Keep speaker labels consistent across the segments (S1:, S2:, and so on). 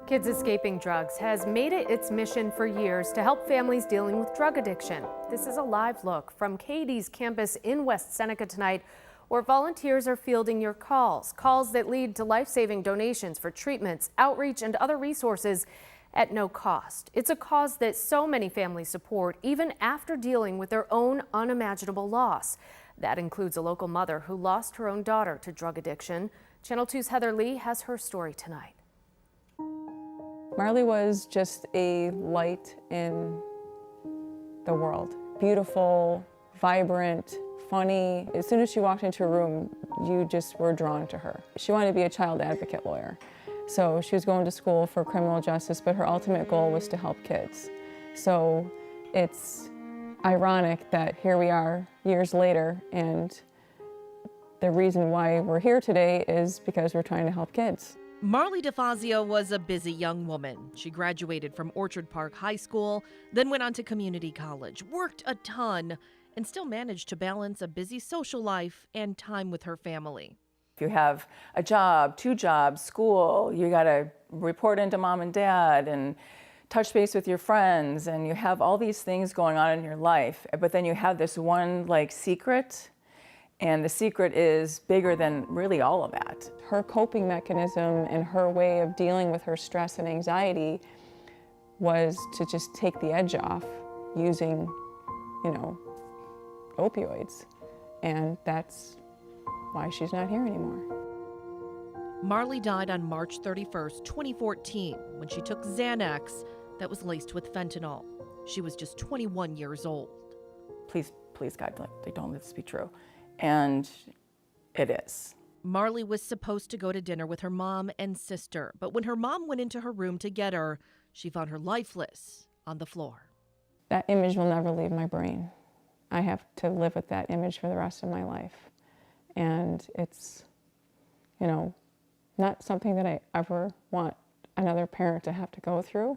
S1: Kids Escaping Drugs has made it its mission for years to help families dealing with drug addiction. This is a live look from Katie's campus in West Seneca tonight, where volunteers are fielding your calls that lead to life-saving donations for treatments, outreach, and other resources at no cost. It's a cause that so many families support even after dealing with their own unimaginable loss. That includes a local mother who lost her own daughter to drug addiction. Channel 2's Heather Lee has her story tonight.
S2: Marlee was just a light in the world. Beautiful, vibrant, funny. As soon as she walked into a room, you just were drawn to her. She wanted to be a child advocate lawyer. So she was going to school for criminal justice, but her ultimate goal was to help kids. So it's ironic that here we are years later, and the reason why we're here today is because we're trying to help kids.
S3: Marcia DeFazio was a busy young woman. She graduated from Orchard Park High School, then went on to community college, worked a ton, and still managed to balance a busy social life and time with her family.
S4: If you have a job, 2 jobs, school, you got to report into mom and dad and touch base with your friends, and you have all these things going on in your life, but then you have this one secret, and the secret is bigger than really all of that.
S2: Her coping mechanism and her way of dealing with her stress and anxiety was to just take the edge off using, opioids. And that's why she's not here anymore.
S3: Marlee died on March 31st, 2014, when she took Xanax that was laced with fentanyl. She was just 21 years old.
S4: Please, God, don't let this be true. And it is.
S3: Marlee was supposed to go to dinner with her mom and sister, but when her mom went into her room to get her, she found her lifeless on the floor.
S2: That image will never leave my brain. I have to live with that image for the rest of my life. And it's, not something that I ever want another parent to have to go through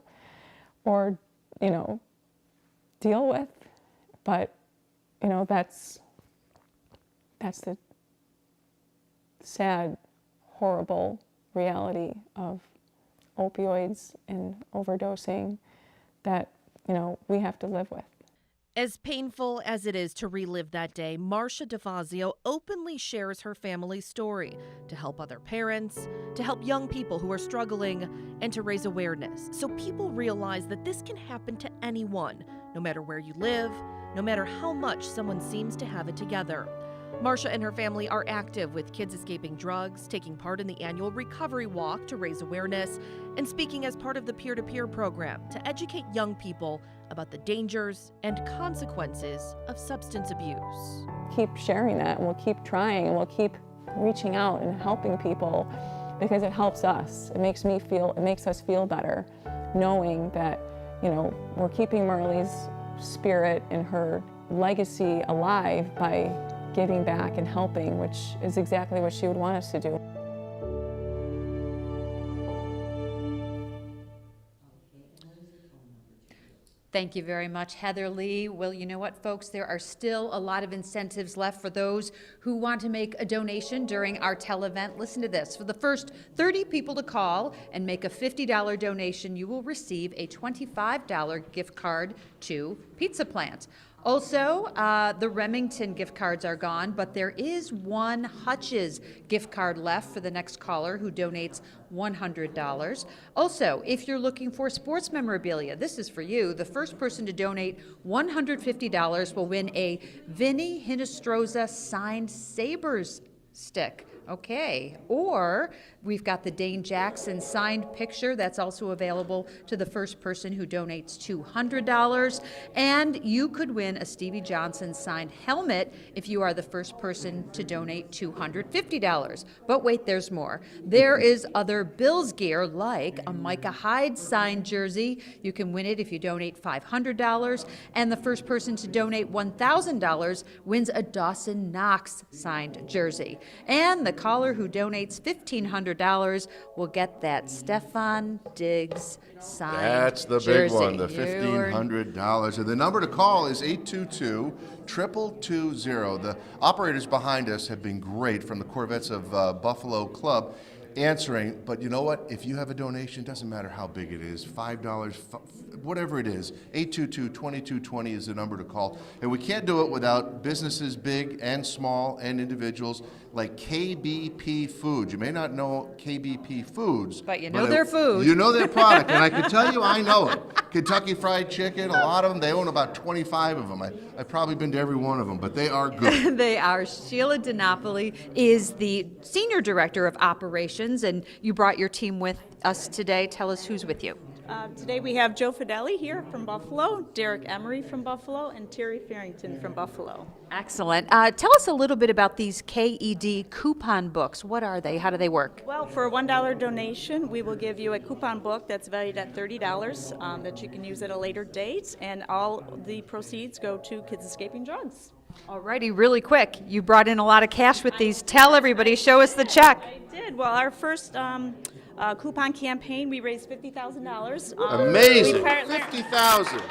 S2: or, deal with. But, that's the sad, horrible reality of opioids and overdosing that, we have to live with.
S3: As painful as it is to relive that day, Marcia DeFazio openly shares her family's story to help other parents, to help young people who are struggling, and to raise awareness so people realize that this can happen to anyone, no matter where you live, no matter how much someone seems to have it together. Marcia and her family are active with Kids Escaping Drugs, taking part in the annual recovery walk to raise awareness, and speaking as part of the peer-to-peer program to educate young people about the dangers and consequences of substance abuse.
S2: Keep sharing that, and we'll keep trying, and we'll keep reaching out and helping people because it helps us. It makes us feel better knowing that, we're keeping Marlee's spirit and her legacy alive by giving back and helping, which is exactly what she would want us to do.
S5: Thank you very much, Heather Lee. Well, you know what, folks? There are still a lot of incentives left for those who want to make a donation during our tele-event. Listen to this. For the first 30 people to call and make a $50 donation, you will receive a $25 gift card to Pizza Plant. Also, the Remington gift cards are gone, but there is one Hutch's gift card left for the next caller who donates $100. Also, if you're looking for sports memorabilia, this is for you. The first person to donate $150 will win a Vinny Hinostroza signed Sabres stick. Okay, or we've got the Dane Jackson signed picture that's also available to the first person who donates $200, and you could win a Stevie Johnson signed helmet if you are the first person to donate $250. But wait, there's more. There is other Bills gear like a Micah Hyde signed jersey. You can win it if you donate $500, and the first person to donate $1,000 wins a Dawson Knox signed jersey. And the caller who donates $1,500 will get that Stephon Diggs signed
S6: That's the
S5: jersey.
S6: big one, the $1,500. And the number to call is 822-2220. The operators behind us have been great from the Corvettes of Buffalo Club. answering, but you know what? If you have a donation, doesn't matter how big it is, $5, whatever it is, 822-2220 is the number to call. And we can't do it without businesses big and small and individuals like KBP Foods. You may not know KBP Foods.
S5: But you know their food.
S6: You know their product, and I can tell you I know it. Kentucky Fried Chicken, a lot of them, they own about 25 of them. I've probably been to every one of them, but they are good.
S5: They are. Sheila DiNapoli is the Senior Director of Operations, and you brought your team with us today. Tell us who's with you.
S7: Today we have Joe Fideli here from Buffalo, Derek Emery from Buffalo, and Terry Farrington from Buffalo.
S5: Excellent. Tell us a little bit about these KED coupon books. What are they? How do they work?
S7: Well, for a $1 donation, we will give you a coupon book that's valued at $30 that you can use at a later date, and all the proceeds go to Kids Escaping Drugs.
S5: Alrighty, really quick. You brought in a lot of cash with these. Tell everybody, show us the check.
S7: I did. Well, our first coupon campaign, we raised $50,000.
S6: Amazing, 50,000.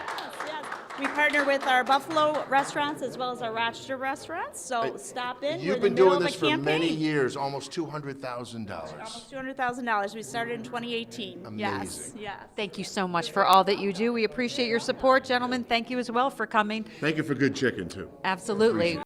S7: We partner with our Buffalo restaurants as well as our Rochester restaurants, so stop in.
S6: You've been doing this for many years, almost $200,000.
S7: Almost $200,000. We started in 2018.
S6: Amazing.
S7: Yes, yes.
S5: Thank you so much for all that you do. We appreciate your support, gentlemen. Thank you as well for coming.
S6: Thank you for good chicken, too.
S5: Absolutely.